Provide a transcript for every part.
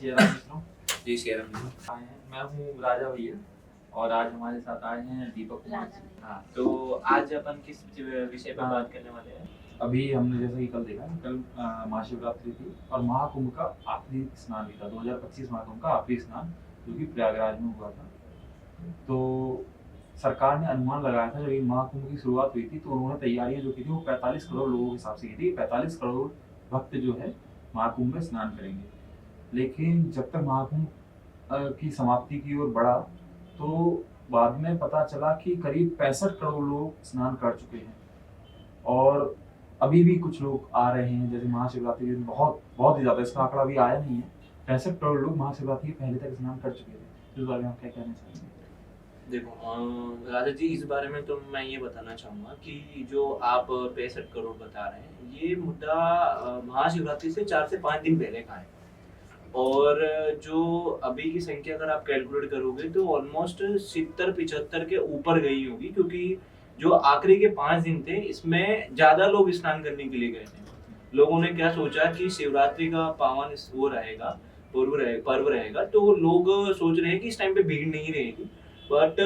सियाराम मित्रों। जी शेयर आए हैं, मैं हूँ राजा भैया और आज हमारे साथ आए हैं दीपक कुमार जी। हाँ, तो आज अपन किस विषय पर बात करने वाले हैं? अभी हमने जैसा कि कल देखा, कल महाशिवरात्रि थी और महाकुंभ का आखिरी स्नान भी था। 2025 महाकुंभ का आखिरी स्नान जो कि प्रयागराज में हुआ था। तो सरकार ने अनुमान लगाया था, जब ये महाकुंभ की शुरुआत हुई थी तो उन्होंने तैयारियां जो की थी वो 45 करोड़ लोगों के हिसाब से की थी। 45 करोड़ भक्त जो है महाकुंभ में स्नान करेंगे। लेकिन जब तक महाकुंभ की समाप्ति की ओर बढ़ा तो बाद में पता चला कि करीब 65 करोड़ लोग स्नान कर चुके हैं और अभी भी कुछ लोग आ रहे हैं। जैसे महाशिवरात्रि के दिन बहुत बहुत ही ज्यादा, इसका आंकड़ा अभी आया नहीं है, 65 करोड़ लोग महाशिवरात्रि के पहले तक स्नान कर चुके थे। इस बारे में आप क्या कहना चाहेंगे? देखो राजा जी, इस बारे में तो मैं ये बताना चाहूँगा कि जो आप 65 करोड़ बता रहे हैं, ये मुद्दा महाशिवरात्रि से 4 से 5 दिन पहले का है। और जो अभी की संख्या अगर आप कैलकुलेट करोगे तो ऑलमोस्ट 70-75 के ऊपर गई होगी, क्योंकि जो आखिरी के 5 दिन थे इसमें ज्यादा लोग स्नान करने के लिए गए थे। लोगों ने क्या सोचा कि शिवरात्रि का पावन वो रहेगा, पर्व रहेगा, तो लोग सोच रहे हैं कि इस टाइम पे भीड़ नहीं रहेगी, बट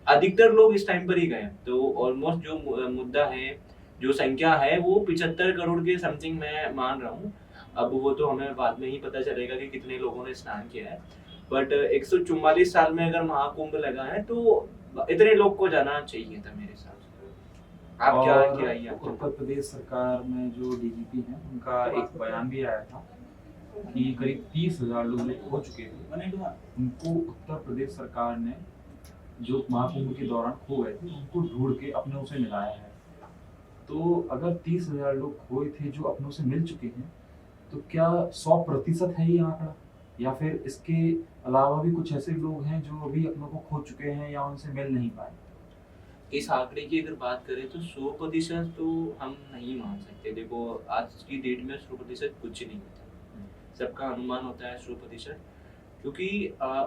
अधिकतर लोग इस टाइम पर ही गए। तो ऑलमोस्ट जो मुद्दा है, जो संख्या है, वो 75 करोड़ के समथिंग मैं मान रहा हूँ। अब वो तो हमें बाद में ही पता चलेगा कि कितने लोगों ने स्नान किया है, बट 144 साल में अगर महाकुंभ लगा है तो इतने लोग को जाना चाहिए था मेरे हिसाब से। आप क्या ये उत्तर प्रदेश सरकार में जो डीजीपी हैं उनका एक बयान भी आया था कि करीब 30,000 लोग हो चुके थे, उनको उत्तर प्रदेश सरकार ने जो महाकुंभ के दौरान खो गए थे उनको ढूंढ के अपनों से मिलाया है। तो अगर 30,000 लोग खोए थे जो अपनों से मिल चुके हैं, तो क्या 100% है ये आंकड़ा, या फिर इसके अलावा भी कुछ ऐसे लोग हैं जो अभी अपनों को खो चुके हैं या उनसे मिल नहीं पाए? इस आंकड़े की अगर बात करें तो 100% तो हम नहीं मान सकते। देखो, आज की डेट में 100% कुछ नहीं होता, सबका अनुमान होता है 100%। क्योंकि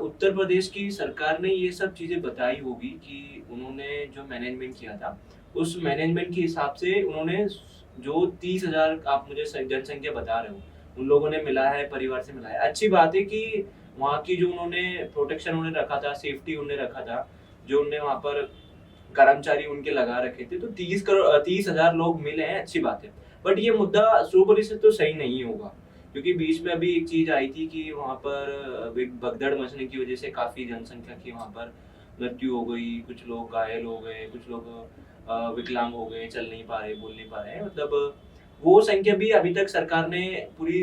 उत्तर प्रदेश की सरकार ने ये सब चीजें बताई होगी कि उन्होंने जो मैनेजमेंट किया था, उस मैनेजमेंट के हिसाब से उन्होंने जो 30,000 आप मुझे जनसंख्या बता रहे हो, उन लोगों ने मिला है, परिवार से मिला है। अच्छी बात है कि वहाँ की जो उन्होंने प्रोटेक्शन उन्हें रखा था, सेफ्टी उन्हें रखा था, जो उन्होंने वहाँ पर कर्मचारी उनके लगा रखे थे, तो 30,000 लोग मिले हैं, अच्छी बात है। बट ये मुद्दा 100% तो सही नहीं होगा, क्योंकि बीच में अभी एक चीज आई थी कि वहाँ पर भगदड़ मचने की वजह से काफी जनसंख्या की वहाँ पर मृत्यु हो गई, कुछ लोग घायल हो गए, कुछ लोग विकलांग हो गए, चल नहीं पा रहे, बोल नहीं पा रहे। मतलब वो संख्या भी अभी तक सरकार ने पूरी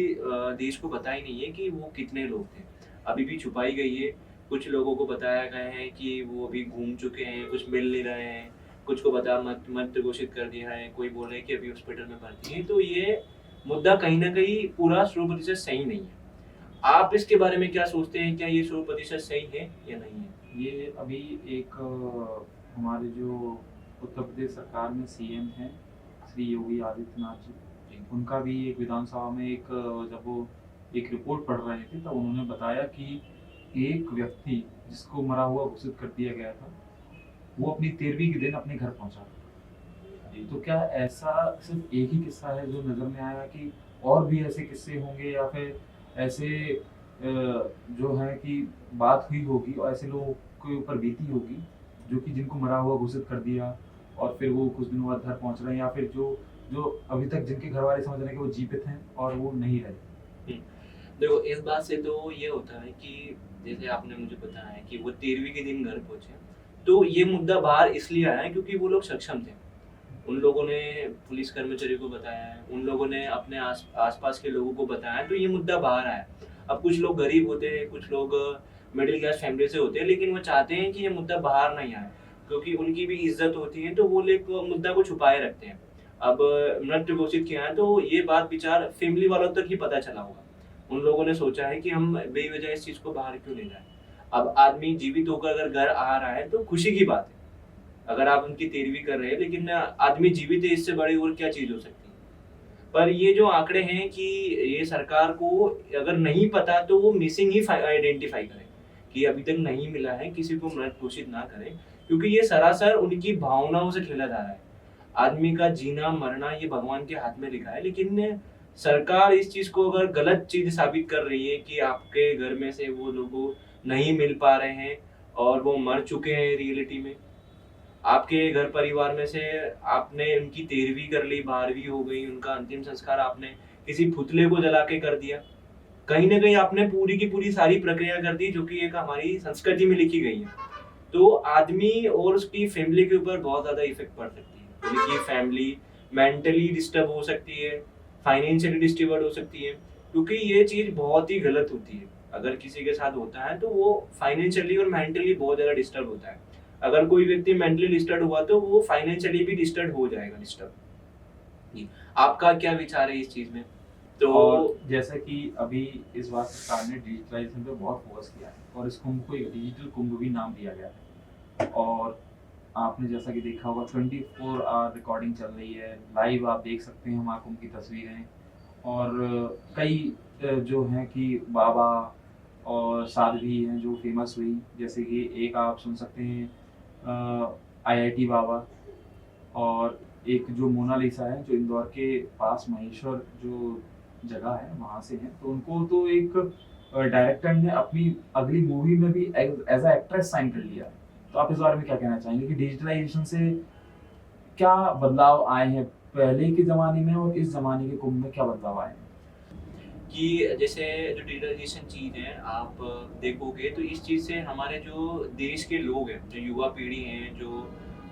देश को बताई नहीं है कि वो कितने लोग थे, अभी भी छुपाई गई है। कुछ लोगों को बताया गया है कि वो अभी घूम चुके हैं, कुछ मिल नहीं रहे हैं, कुछ को बता मत घोषित कर दिया है, कोई बोल रहे हैं कि अभी हॉस्पिटल में भर्ती है। तो ये मुद्दा कहीं ना कहीं पूरा 100% सही नहीं है। आप इसके बारे में क्या सोचते हैं? क्या ये 100% सही है या नहीं है? ये अभी एक हमारे जो उत्तर प्रदेश सरकार में सीएम हैं श्री योगी आदित्यनाथ जी, उनका भी एक विधानसभा में एक जब वो एक रिपोर्ट पढ़ रहे थे तब उन्होंने बताया कि एक व्यक्ति जिसको मरा हुआ घोषित कर दिया गया था, वो अपनी 13वीं के दिन अपने घर पहुंचा। तो क्या ऐसा सिर्फ एक ही किस्सा है जो नज़र में आया कि और भी ऐसे किस्से होंगे, या फिर ऐसे जो है कि बात हुई होगी और ऐसे लोगों के ऊपर बीती होगी जो कि जिनको मरा हुआ घोषित कर दिया और फिर वो कुछ दिनों बाद घर पहुंच रहे हैं, या फिर जो जो अभी तक जिनके घर वाले समझ रहे हैं कि वो जीवित हैं और वो नहीं रहे? देखो, इस बात से तो ये होता है कि जैसे आपने मुझे बताया है कि वो 13वीं के दिन घर पहुंचे, तो ये मुद्दा बाहर इसलिए आया है क्योंकि वो लोग सक्षम थे। उन लोगों ने पुलिस कर्मचारी को बताया है, उन लोगों ने अपने आसपास के लोगों को बताया, तो ये मुद्दा बाहर आया। अब कुछ लोग गरीब होते हैं, कुछ लोग मिडिल क्लास फैमिली से होते हैं, लेकिन वो चाहते हैं कि ये मुद्दा बाहर नहीं आए, क्योंकि उनकी भी इज्जत होती है, तो वो लोग मुद्दा को छुपाए रखते हैं। अब मृत्यु घोषित किया है तो ये बात विचार फैमिली वालों तक ही पता चला होगा। उन लोगों ने सोचा है कि हम बेवजह इस चीज को बाहर क्यों ले जाए। अब आदमी जीवित होकर अगर घर आ रहा है तो खुशी की बात है, अगर आप उनकी 13वीं कर रहे हैं, लेकिन आदमी जीवित है, इससे बड़ी और क्या चीज हो सकती है। पर ये जो आंकड़े हैं कि ये सरकार को अगर नहीं पता तो वो मिसिंग ही आइडेंटिफाई करें कि अभी तक नहीं मिला है, किसी को मृत घोषित ना करें, क्योंकि ये सरासर उनकी भावनाओं से खेला जा रहा है। आदमी का जीना मरना ये भगवान के हाथ में लिखा है, लेकिन सरकार इस चीज को अगर गलत चीज साबित कर रही है कि आपके घर में से वो लोगों नहीं मिल पा रहे हैं और वो मर चुके हैं रियलिटी में, आपके घर परिवार में से आपने उनकी 13वीं कर ली, 12वीं हो गई, उनका अंतिम संस्कार आपने किसी पुतले को जला के कर दिया, कहीं ना कहीं आपने पूरी की पूरी सारी प्रक्रिया कर दी जो कि एक हमारी संस्कृति में लिखी गई है। तो आदमी और उसकी फैमिली के ऊपर बहुत ज्यादा इफेक्ट पड़ सकती है। उनकी फैमिली मेंटली डिस्टर्ब हो सकती है, फाइनेंशियली डिस्टर्ब हो सकती है, क्योंकि ये चीज बहुत ही गलत होती है। अगर किसी के साथ होता है तो वो फाइनेंशियली और मेंटली बहुत ज्यादा डिस्टर्ब होता है। अगर कोई व्यक्ति मेंटली डिस्टर्ब हुआ तो वो फाइनेंशियली भी डिस्टर्ब हो जाएगा। डिस्टर्ब जी, आपका क्या विचार है इस चीज में? तो और जैसे कि अभी इस बार सरकार ने डिजिटलाइजेशन पे बहुत फोकस किया है और इस कुंभ को एक डिजिटल कुंभ भी नाम दिया गया है। और आपने जैसा कि देखा होगा 24 आवर रिकॉर्डिंग चल रही है, लाइव आप देख सकते हैं महाकुंभ की तस्वीरें। और कई जो हैं कि बाबा और साध्वी हैं जो फेमस हुई, जैसे कि एक आप सुन सकते हैं आईआईटी बाबा, और एक जो मोनालिसा है जो इंदौर के पास महेश्वर जो जगह है वहाँ से हैं, तो उनको तो एक डायरेक्टर ने अपनी अगली मूवी में भी एज अ एक्ट्रेस साइन कर लिया है। तो आप इस बारे में क्या कहना चाहेंगे कि डिजिटलाइजेशन से क्या बदलाव आए हैं पहले के ज़माने में और इस ज़माने के कुंभ में क्या बदलाव आए हैं? कि जैसे जो डिजिटलाइजेशन चीज है, आप देखोगे तो इस चीज से हमारे जो देश के लोग हैं, जो युवा पीढ़ी हैं, जो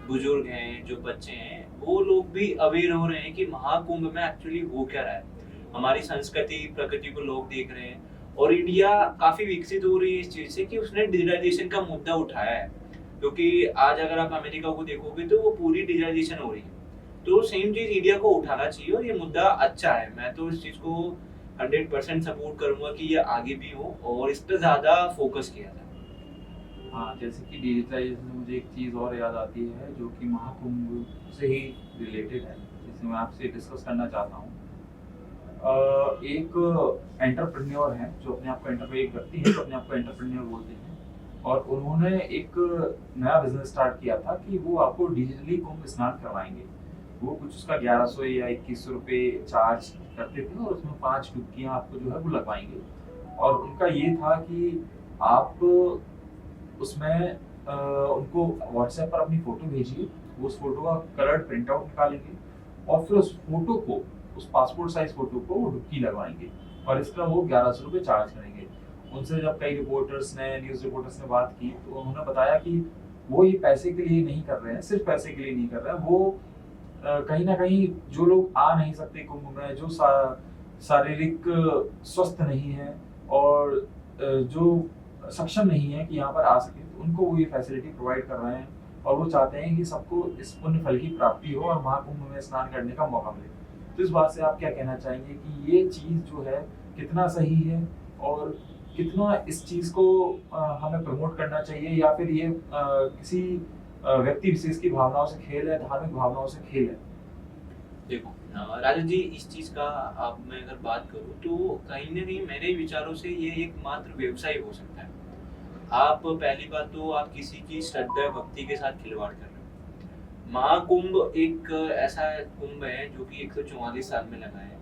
बुजुर्ग हैं, जो बच्चे हैं, वो लोग भी अवेयर हो रहे हैं कि महाकुंभ में एक्चुअली हो क्या रहा है। हमारी संस्कृति प्रकृति को लोग देख रहे हैं और इंडिया काफी विकसित हो रही है इस चीज से कि उसने डिजिटलाइजेशन का मुद्दा उठाया है। क्योंकि आज अगर आप अमेरिका को देखोगे तो वो पूरी डिजिटलाइजेशन हो रही है। तो सेम चीज इंडिया को उठाना चाहिए और ये मुद्दा अच्छा है। मैं तो इस चीज को 100% सपोर्ट करूंगा कि ये आगे भी हो और इस पे ज्यादा फोकस किया जाए। हाँ, जैसे कि डिजिटलाइजेशन से मुझे एक चीज़ और याद आती है जो कि महाकुंभ से ही रिलेटेड है, जिसे मैं आपसे डिस्कस करना चाहता हूँ। एक एंटरप्रेन्योर है जो अपने आप को एक व्यक्ति है जो अपने आप को एंटरप्रेन्योर बोलते हैं, और उन्होंने एक नया बिजनेस स्टार्ट किया था कि वो आपको डिजिटली कुंभ स्नान करवाएंगे। वो कुछ उसका 1100 या 2100 रुपये चार्ज करते थे और उसमें 5 डुबकियाँ आपको जो है वो लगवाएंगे। और उनका ये था कि आप उसमें उनको व्हाट्सएप पर अपनी फ़ोटो भेजिए, वो उस फ़ोटो का कलर्ड प्रिंट आउट निकालेंगे और फिर उस फ़ोटो को, उस पासपोर्ट साइज़ फ़ोटो को वो डुबकी लगवाएंगे और इसका वो 1100 रुपये चार्ज करेंगे। उनसे जब कई रिपोर्टर्स ने, न्यूज़ रिपोर्टर्स ने बात की तो उन्होंने बताया कि वो ये पैसे के लिए नहीं कर रहे हैं, सिर्फ पैसे के लिए नहीं कर रहे हैं। वो कहीं न कहीं जो लोग आ नहीं सकते कुंभ में, जो शारीरिक स्वस्थ नहीं है और जो सक्षम नहीं है कि यहाँ पर आ सके, तो उनको वो ये फैसिलिटी प्रोवाइड कर रहे हैं और वो चाहते हैं कि सबको इस पुण्य फल की प्राप्ति हो और महाकुंभ में स्नान करने का मौका मिले। तो इस बात से आप क्या कहना चाहेंगे कि ये चीज़ जो है कितना सही है और कितना इस चीज़ को हमें प्रमोट करना चाहिए, या फिर ये किसी व्यक्ति विशेष की भावनाओं से खेल है, धार्मिक भावनाओं से खेल है? देखो राजा जी, इस चीज का आप मैं अगर बात करूं तो कहीं ना कहीं मेरे विचारों से ये एक मात्र व्यवसाय हो सकता है। आप पहली बात तो आप किसी की श्रद्धा भक्ति के साथ खिलवाड़ कर रहे हो। महाकुंभ एक ऐसा कुंभ है जो कि 144 साल में लगा है।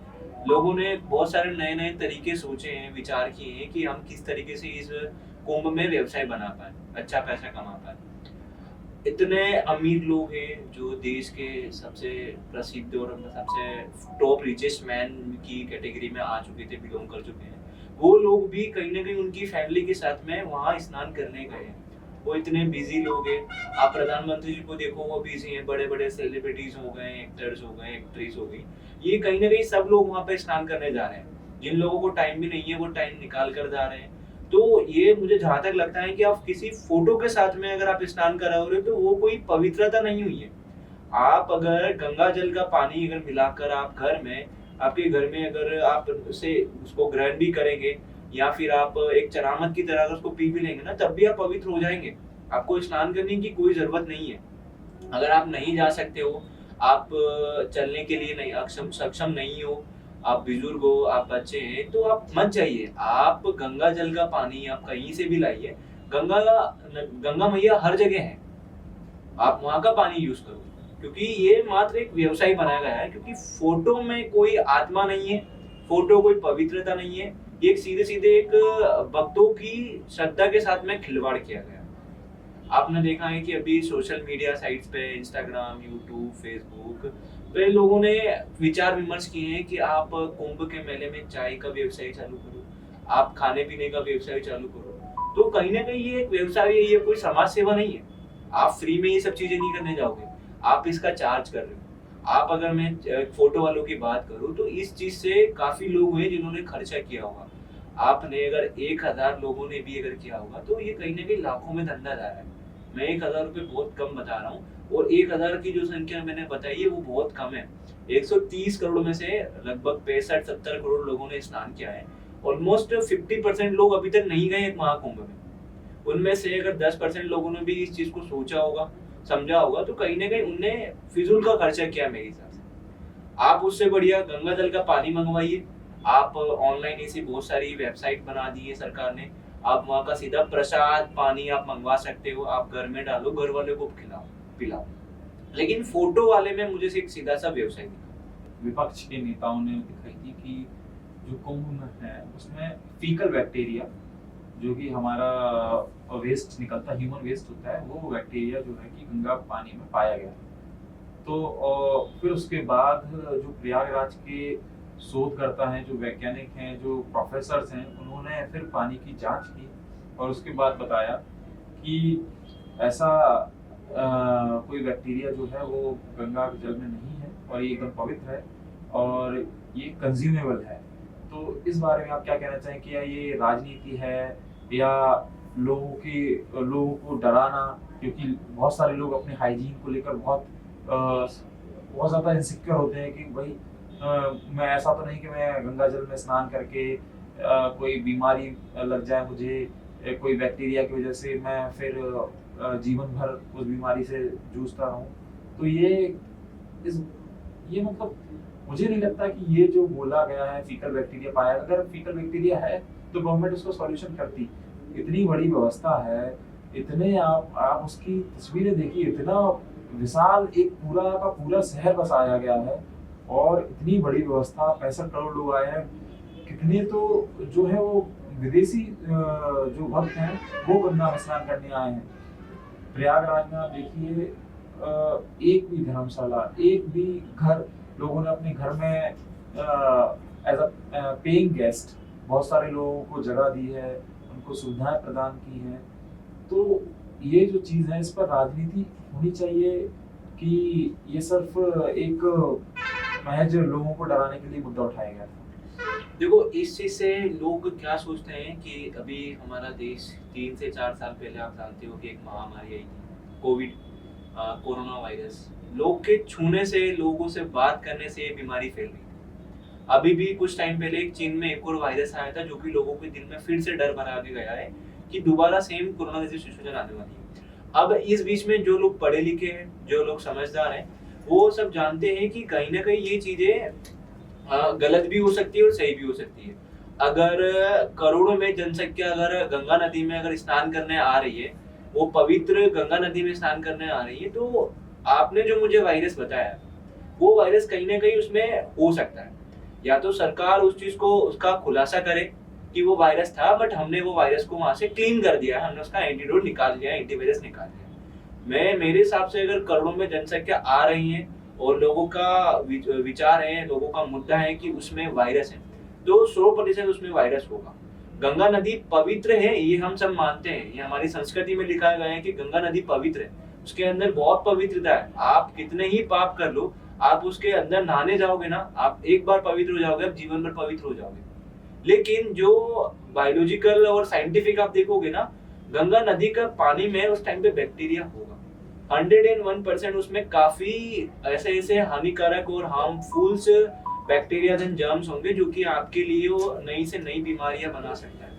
लोगों ने बहुत सारे नए नए तरीके सोचे हैं, विचार किए हैं कि हम किस तरीके से इस कुंभ में व्यवसाय बना पाए, अच्छा पैसा कमा पाए। इतने अमीर लोग हैं जो देश के सबसे प्रसिद्ध और सबसे टॉप रिचेस्ट मैन की कैटेगरी में आ चुके थे, बिलोंग कर चुके हैं। वो लोग भी कहीं ना कहीं उनकी फैमिली के साथ में वहाँ स्नान करने गए हैं। वो इतने बिजी लोग हैं। आप प्रधानमंत्री जी को देखो, वो बिजी हैं, बड़े बड़े सेलिब्रिटीज हो गए, एक्टर्स हो गए, एक्ट्रेस हो गई, ये कहीं ना कहीं सब लोग वहाँ पे स्नान करने जा रहे हैं। जिन लोगों को टाइम भी नहीं है वो टाइम निकाल कर जा रहे हैं। तो ये मुझे जहां तक लगता है कि आप किसी फोटो के साथ में अगर आप स्नान करा रहे हो तो वो कोई पवित्रता नहीं हुई है। आप अगर गंगा जल का पानी अगर मिलाकर आप घर में, आपके घर में अगर आप उसे उसको ग्रहण भी करेंगे या फिर आप एक चरामत की तरह अगर उसको पी भी लेंगे ना, तब भी आप पवित्र हो जाएंगे। आपको स्नान करने की कोई जरूरत नहीं है। अगर आप नहीं जा सकते हो, आप चलने के लिए नहीं सक्षम नहीं हो, आप बुजुर्ग हो, आप बच्चे हैं, तो आप मत जाइए। आप गंगा जल का पानी आप कहीं से भी लाइए। गंगा गंगा मैया हर जगह है, आप वहां का पानी यूज करो। क्योंकि ये मात्र एक व्यवसाय बनाया गया है, क्योंकि फोटो में कोई आत्मा नहीं है, फोटो कोई पवित्रता नहीं है, ये एक सीधे सीधे एक भक्तों की श्रद्धा के साथ में खिलवाड़ किया गया। आपने देखा है कि अभी सोशल मीडिया साइट्स पे इंस्टाग्राम, यूट्यूब, फेसबुक पे लोगों ने विचार विमर्श किए हैं कि आप कुंभ के मेले में चाय का व्यवसाय चालू करो, आप खाने पीने का व्यवसाय चालू करो। तो कहीं ना कहीं ये एक व्यवसाय है, ये कोई समाज सेवा नहीं है। आप फ्री में ये सब चीजें नहीं करने जाओगे, आप इसका चार्ज कर रहे हो। आप अगर मैं फोटो वालों की बात करूं तो इस चीज से काफी लोग हुए जिन्होंने खर्चा किया होगा। आपने अगर 1000 लोगों ने भी अगर किया होगा तो ये कहीं ना कहीं लाखों में धंधा जा रहा है। मैं 1000 रुपए बहुत कम बता रहा हूँ, और 1000 की जो संख्या मैंने बताई है वो बहुत कम है। 130 करोड़ में से लगभग 65-70 करोड़ लोगों ने स्नान किया है। ऑलमोस्ट 50% लोग अभी तक नहीं गए महाकुंभ में। उनमें से अगर 10% लोगों ने भी इस चीज को सोचा होगा, समझा होगा, तो कहीं ना कहीं उनने फिजूल का खर्चा किया मेरे हिसाब से। आप उससे बढ़िया गंगा जल का पानी मंगवाइए। आप ऑनलाइन ऐसी बहुत सारी वेबसाइट बना दी है सरकार ने, आप वहाँ का सीधा प्रसाद पानी आप मंगवा सकते हो, आप घर में डालो, घर वाले को खिलाओ पिलाओ। लेकिन फोटो वाले में मुझे एक सीधा सा व्यवसाय दिखा। विपक्ष के नेताओं ने दिखाई थी कि जो कुंभ में है उसमें फीकल बैक्टीरिया, जो कि हमारा वेस्ट निकलता, ह्यूमन वेस्ट होता है, वो बैक्टीरिया जो है कि गंगा पानी में पाया गया। तो फिर उसके बाद जो प्रयागराज के शोधकर्ता हैं, जो वैज्ञानिक हैं, जो प्रोफेसर्स हैं, उन्होंने फिर पानी की जांच की और उसके बाद बताया कि ऐसा कोई बैक्टीरिया जो है वो गंगा के जल में नहीं है और ये एकदम पवित्र है और ये कंज्यूमेबल है। तो इस बारे में आप क्या कहना चाहें कि ये राजनीति है या लोगों को डराना, क्योंकि बहुत सारे लोग अपने हाइजीन को लेकर बहुत ज़्यादा इनसिक्योर होते हैं कि भाई मैं ऐसा तो नहीं कि मैं गंगा जल में स्नान करके कोई बीमारी लग जाए मुझे, कोई बैक्टीरिया की वजह से मैं फिर जीवन भर उस बीमारी से जूझता रहूं। तो ये मतलब मुझे नहीं लगता कि ये जो बोला गया है फीकल बैक्टीरिया पाया, अगर फीकल बैक्टीरिया है तो गवर्नमेंट उसको सॉल्यूशन करती। इतनी बड़ी व्यवस्था है, इतने आप उसकी तस्वीरें देखिए, इतना विशाल एक पूरा का पूरा शहर बसाया गया है और इतनी बड़ी व्यवस्था, 65 करोड़ लोग आए हैं। कितने तो जो है वो विदेशी जो भक्त हैं वो गंगा में स्नान करने आए हैं। प्रयागराज में आप देखिए एक भी धर्मशाला, एक भी घर लोगों ने अपने घर में एज अ पेइंग गेस्ट बहुत सारे लोगों को जगह दी है, उनको सुविधाएं प्रदान की हैं। तो ये जो चीज़ है इस पर राजनीति होनी चाहिए कि ये सिर्फ एक महज लोगों को डराने के लिए मुद्दा उठाया गया था। देखो, इस चीज से लोग क्या सोचते हैं कि अभी हमारा देश 3 से 4 साल पहले आप जानते हो कि एक महामारी आई थी, कोविड, कोरोना वायरस। लोग के छूने से, लोगों से बात करने से ये बीमारी फैल रही थी। अभी भी कुछ टाइम पहले एक चीन में एक और वायरस आया था जो कि लोगों के दिल में फिर से डर भरा के गया है कि दोबारा सेम कोरोना जैसी सिचुएशन आने वाली है। अब इस बीच में जो लोग पढ़े लिखे हैं, जो लोग समझदार हैं, वो सब जानते हैं कि कहीं ना कहीं ये चीजें गलत भी हो सकती है और सही भी हो सकती है। अगर करोड़ों में जनसंख्या अगर गंगा नदी में अगर स्नान करने आ रही है, वो पवित्र गंगा नदी में स्नान करने आ रही है, तो आपने जो मुझे वायरस बताया वो वायरस कहीं ना कहीं उसमें हो सकता है। या तो सरकार उस चीज को उसका खुलासा करे कि वो वायरस था, बट हमने वो वायरस को वहां से क्लीन कर दिया, हमने उसका एंटीडोट निकाल दिया, एंटीवायरस निकाल दिया। मेरे हिसाब से अगर करोड़ों में जनसंख्या आ रही है और लोगों का विचार है, लोगों का मुद्दा है कि उसमें वायरस है, तो 100% उसमें वायरस होगा। गंगा नदी पवित्र है, ये हम सब मानते हैं, ये हमारी संस्कृति में लिखा गया है कि गंगा नदी पवित्र है, उसके अंदर बहुत पवित्रता है। आप कितने ही पाप कर लो, आप उसके अंदर नहाने जाओगे ना, आप एक बार पवित्र हो जाओगे, आप जीवन भर पवित्र हो जाओगे। लेकिन जो बायोलॉजिकल और साइंटिफिक आप देखोगे ना, गंगा नदी का पानी में उस टाइम पे बैक्टीरिया होगा 101%। उसमें काफी ऐसे हानिकारक और हार्मफुल्स बैक्टीरिया एंड जर्म्स होंगे जो कि आपके लिए वो नई से नई बीमारियां बना सकता है।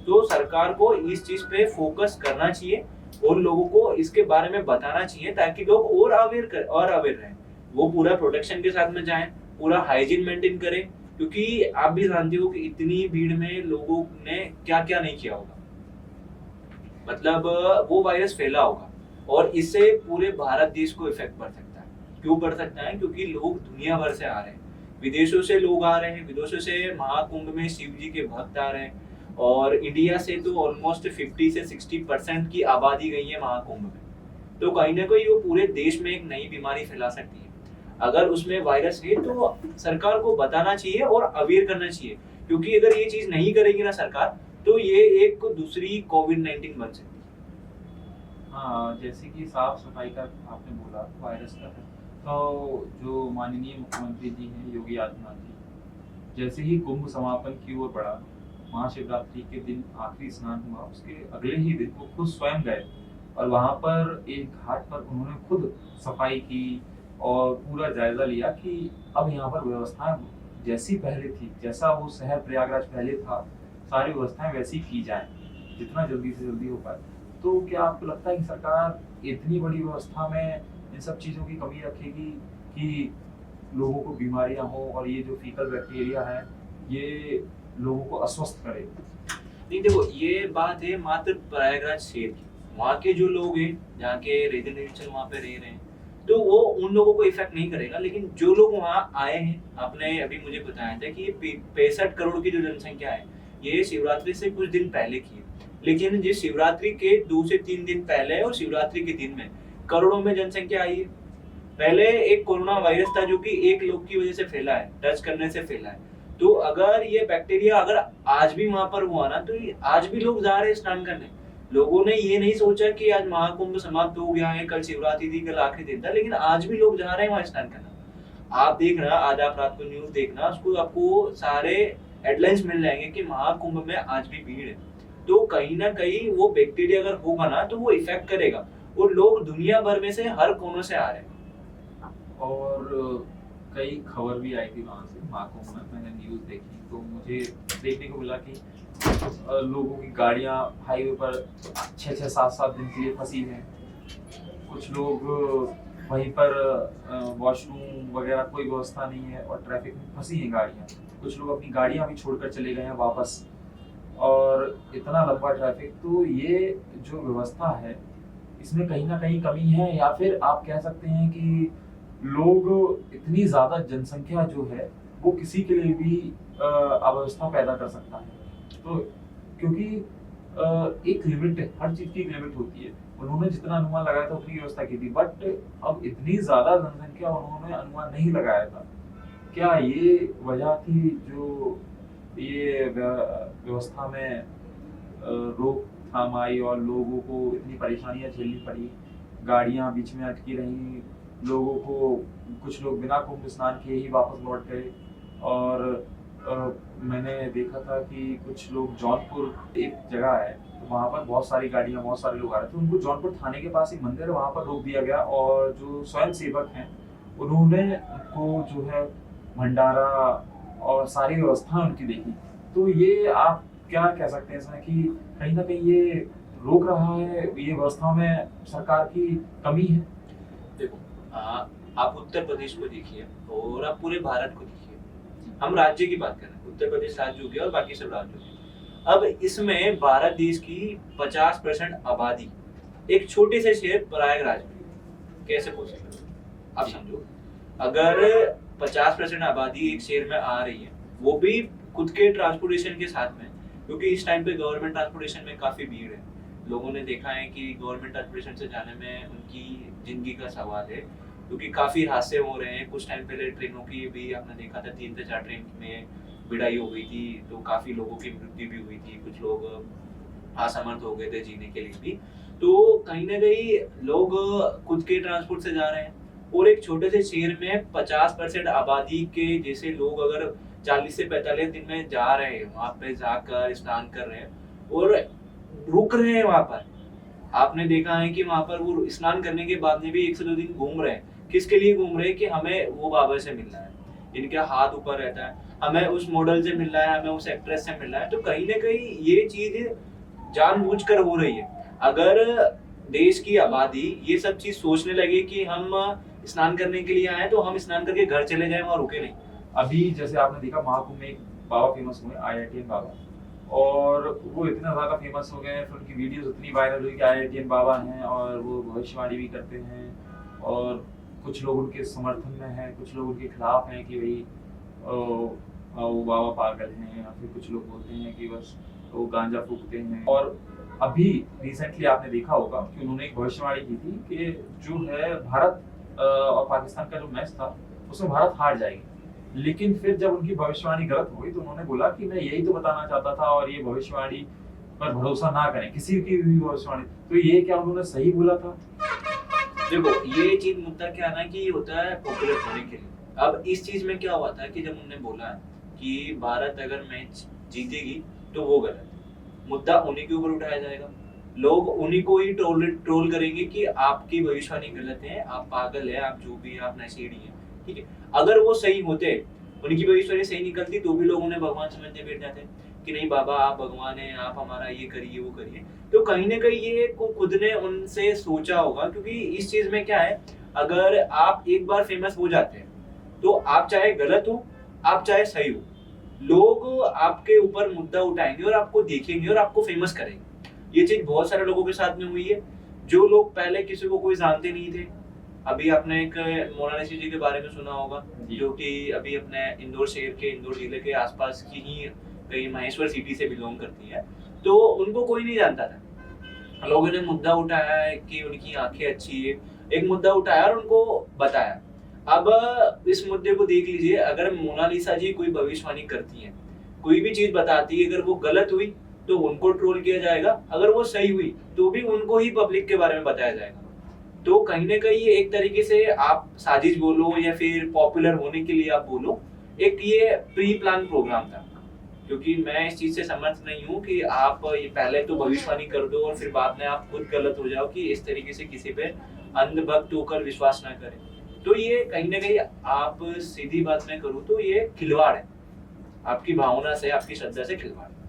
तो सरकार को इस चीज पे फोकस करना चाहिए और लोगों को इसके बारे में बताना चाहिए ताकि लोग और अवेयर रहें। वो पूरा प्रोटेक्शन के साथ में जाएं, पूरा हाइजीन मेंटेन करें, क्योंकि आप भी जानते हो कि इतनी भीड़ में लोगों ने क्या क्या नहीं किया होगा, मतलब वो वायरस फैला होगा और इससे पूरे भारत देश को इफेक्ट पड़ सकता है। क्यों पड़ सकता है? क्योंकि लोग दुनिया भर से आ रहे हैं। विदेशों से लोग आ रहे हैं, विदेशों से महाकुंभ में शिव जी के भक्त आ रहे हैं, और इंडिया से तो ऑलमोस्ट 50 से 60% की आबादी गई है महाकुंभ में। तो कहीं ना कहीं वो पूरे देश में एक नई बीमारी फैला सकती है। अगर उसमें वायरस है तो सरकार को बताना चाहिए और अवेयर करना चाहिए, क्योंकि अगर ये चीज नहीं करेगी ना सरकार, तो ये एक दूसरी कोविड-19 बन सकती है। हाँ, जैसे कि साफ सफाई का आपने बोला वायरस का है, तो जो माननीय मुख्यमंत्री जी हैं योगी आदित्यनाथ जी, जैसे ही कुंभ समापन की ओर बढ़ा, महाशिवरात्रि के दिन आखिरी स्नान हुआ, उसके अगले ही दिन वो खुद स्वयं गए और वहां पर एक घाट पर उन्होंने खुद सफाई की और पूरा जायजा लिया कि अब यहाँ पर व्यवस्थाएं जैसी पहले थी, जैसा वो शहर प्रयागराज पहले था, सारी व्यवस्थाएं वैसी की जाएं जितना जल्दी से जल्दी हो पाए। तो क्या आपको लगता है कि सरकार इतनी बड़ी व्यवस्था में इन सब चीज़ों की कमी रखेगी कि लोगों को बीमारियां हो और ये जो फीकल बैक्टीरिया है ये लोगों को अस्वस्थ करे? नहीं देखो, ये बात है मात्र प्रयागराज शहर की। वहाँ के जो लोग हैं, जहाँ के रेजिडेंशियल वहाँ पे रह रहे हैं, तो वो उन लोगों को इफेक्ट नहीं करेगा। लेकिन जो लोग वहाँ आए हैं, आपने अभी मुझे बताया था कि ये 65 करोड़ की जो जनसंख्या है, ये शिवरात्रि से कुछ दिन पहले की है। लेकिन जिस शिवरात्रि के 2 से 3 दिन पहले और शिवरात्रि के दिन में करोड़ों में जनसंख्या आई है। पहले एक कोरोना वायरस था जो कि एक लोग की वजह से फैला है, टच करने से फैला है। तो अगर ये बैक्टीरिया अगर आज भी वहां पर हुआ ना, तो आज भी लोग जा रहे हैं स्नान करने। लोगों ने ये नहीं सोचा कि आज महाकुंभ समाप्त हो गया है, कल शिवरात्रि थी, कल आखिरी दिन था, लेकिन आज भी लोग जा रहे हैं वहां स्नान करना। आप देखना, आज आप रात को न्यूज देखना, उसको आपको सारे हेडलाइंस मिल जाएंगे कि महाकुंभ में आज भी भीड़ है। तो कहीं ना कहीं वो बैक्टीरिया अगर होगा ना, तो वो इफेक्ट करेगा, और लोग दुनिया भर में से हर कोनों से आ रहे हैं। और कई खबर भी आई थी वहां से महाकुंभ में, मैंने न्यूज़ देखी तो मुझे देखने को मिला कि लोगों की गाड़ियां हाईवे पर 6-6, 7-7 दिन के लिए फंसी हैं। कुछ लोग वहीं पर वॉशरूम वगैरह कोई व्यवस्था नहीं है और ट्रैफिक में फंसी हैं गाड़ियां। कुछ लोग अपनी गाड़ियां भी छोड़कर चले गए हैं वापस, और इतना लंबा ट्रैफिक। तो ये जो व्यवस्था है इसमें कहीं ना कहीं कमी है, या फिर आप कह सकते हैं कि लोग इतनी ज्यादा जनसंख्या जो है वो किसी के लिए भी अव्यवस्था पैदा कर सकता है। तो क्योंकि एक लिमिट है, हर चीज की एक लिमिट होती है। उन्होंने जितना अनुमान लगाया था उतनी व्यवस्था की थी, बट अब इतनी ज्यादा जनसंख्या उन्होंने अनुमान नहीं लगाया था। क्या ये वजह थी जो ये व्यवस्था में रोकथाम आई और लोगों को इतनी परेशानियां झेलनी पड़ी, गाड़ियां बीच में अटकी रहीं, लोगों को, कुछ लोग बिना कुंभ स्नान किए ही वापस लौट गए। और मैंने देखा था कि कुछ लोग, जौनपुर एक जगह है तो वहाँ पर बहुत सारी गाड़ियाँ, बहुत सारे लोग आ रहे थे, उनको जौनपुर थाने के पास एक मंदिर है वहाँ पर रोक दिया गया, और जो स्वयं सेवक हैं उन्होंने उनको जो है भंडारा और सारी व्यवस्था उनकी देखी। तो ये आप क्या कह सकते हैं इसमें कि कहीं ना कहीं ये रोक रहा है, ये व्यवस्था में सरकार की कमी है? देखो, आप उत्तर प्रदेश को देखिए और आप पूरे भारत को देखिए। हम राज्य की बात कर रहे हैं, उत्तर प्रदेश राज्य हो गया और बाकी सब राज्य हो गए। अब इसमें भारत देश की 50% आबादी एक छोटे से शहर प्रयागराज में कैसे पॉसिबल है? आप समझो, अगर 50% आबादी एक शहर में आ रही है, वो भी खुद के ट्रांसपोर्टेशन के साथ में, क्योंकि इस टाइम पे गवर्नमेंट ट्रांसपोर्टेशन में काफी भीड़ है। लोगों ने देखा है कि गवर्नमेंट ट्रांसपोर्टेशन से जाने में उनकी जिंदगी का सवाल है, क्योंकि काफी हादसे हो रहे हैं। कुछ टाइम पहले ट्रेनों की भी आपने देखा था, 3 से 4 ट्रेन में भिड़ाई हो गई थी, तो काफी लोगों की मृत्यु भी हुई थी, कुछ लोग असमर्थ हो गए थे जीने के लिए भी। तो कहीं ना कहीं लोग खुद के ट्रांसपोर्ट से जा रहे हैं, और एक छोटे से शहर में 50% आबादी के जैसे लोग अगर 40 से 45 दिन में जा रहे हैं, वहां पे जाकर स्नान कर रहे हैं और रुक रहे हैं वहां पर। आपने देखा है कि वहां पर वो स्नान करने के बाद में भी 1 से 2 दिन घूम रहे हैं। किसके लिए घूम रहे हैं? कि हमें वो बाबा से मिलना है, इनका हाथ ऊपर रहता है, हमें उस मॉडल से मिलना है, हमें उस एक्ट्रेस से मिलना है। तो कहीं ना कहीं ये चीज जानबूझकर हो रही है। अगर देश की आबादी ये सब चीज सोचने लगे कि हम स्नान करने के लिए आए, तो हम स्नान करके घर चले जाएं, वहां रुके नहीं। अभी जैसे आपने देखा महाकुंभ में एक बाबा फेमस हुए, IITN बाबा, और वो इतना ज्यादा फेमस हो गए हैं, फिर उनकी वीडियोस इतनी वायरल हुई कि IITN बाबा हैं और वो भविष्यवाणी भी करते हैं, और कुछ लोग उनके समर्थन में हैं, कुछ लोग उनके खिलाफ हैं कि भाई वो बाबा पागल हैं, या फिर कुछ लोग बोलते हैं कि बस वो गांजा फूकते हैं। और अभी रिसेंटली आपने देखा होगा कि उन्होंने एक भविष्यवाणी की थी कि जो है भारत और पाकिस्तान का जो मैच था उसमें भारत हार जाएगी। लेकिन फिर जब उनकी भविष्यवाणी गलत हो गई तो उन्होंने बोला कि मैं यही तो बताना चाहता था, और ये भविष्यवाणी पर भरोसा ना करें, किसी की भी भविष्यवाणी। तो ये क्या उन्होंने सही बोला था? देखो ये चीज मुद्दा क्या है ना कि ये होता है पॉपुलर होने के लिए। अब इस चीज में क्या हुआ था कि जब उन्होंने बोला कि भारत अगर मैच जीतेगी तो वो गलत है, मुद्दा उन्हीं के ऊपर उठाया जाएगा, लोग उन्हीं को ही ट्रोल करेंगे कि आपकी भविष्यवाणी गलत है, आप पागल है, आप जो भी है, आप नशेड़ी है। ठीक है, अगर वो सही होते, उनकी भविष्यवाणी सही निकलती तो भी लोग उन्हें भगवान समझने बैठ जाते कि नहीं बाबा आप भगवान हैं, आप हमारा ये करिए वो करिए। तो कहीं ना कहीं ये खुद ने उनसे सोचा होगा, क्योंकि इस चीज में क्या है, अगर आप एक बार फेमस हो जाते हैं तो आप चाहे गलत हो आप चाहे सही हो, लोग आपके ऊपर मुद्दा उठाएंगे और आपको देखेंगे और आपको फेमस करेंगे। ये चीज बहुत सारे लोगों के साथ में हुई है, जो लोग पहले किसी को कोई जानते नहीं थे। अभी आपने एक मोनालिसा जी के बारे में सुना होगा, जो कि अभी अपने इंदौर शहर के, इंदौर जिले के आसपास की ही कहीं महेश्वर सिटी से बिलोंग करती है। तो उनको कोई नहीं जानता था, लोगों ने मुद्दा उठाया है कि उनकी आंखें अच्छी है, एक मुद्दा उठाया और उनको बताया। अब इस मुद्दे को देख लीजिए, अगर मोनालिसा जी कोई भविष्यवाणी करती है, कोई भी चीज बताती है, अगर वो गलत हुई तो उनको ट्रोल किया जाएगा, अगर वो सही हुई तो भी उनको ही पब्लिक के बारे में बताया जाएगा। तो कहीं ना कहीं ये एक तरीके से आप साजिश बोलो या फिर पॉपुलर होने के लिए आप बोलो, एक ये प्री प्लान प्रोग्राम था। क्योंकि मैं इस चीज से समर्थ नहीं हूँ कि आप ये पहले तो भविष्यवाणी कर दो और फिर बाद में आप खुद गलत हो जाओ, कि इस तरीके से किसी पे अंधभक्त होकर विश्वास ना करें। तो ये कहीं ना कहीं आप सीधी बात में करूँ तो ये खिलवाड़ है, आपकी भावना से, आपकी श्रद्धा से खिलवाड़ है।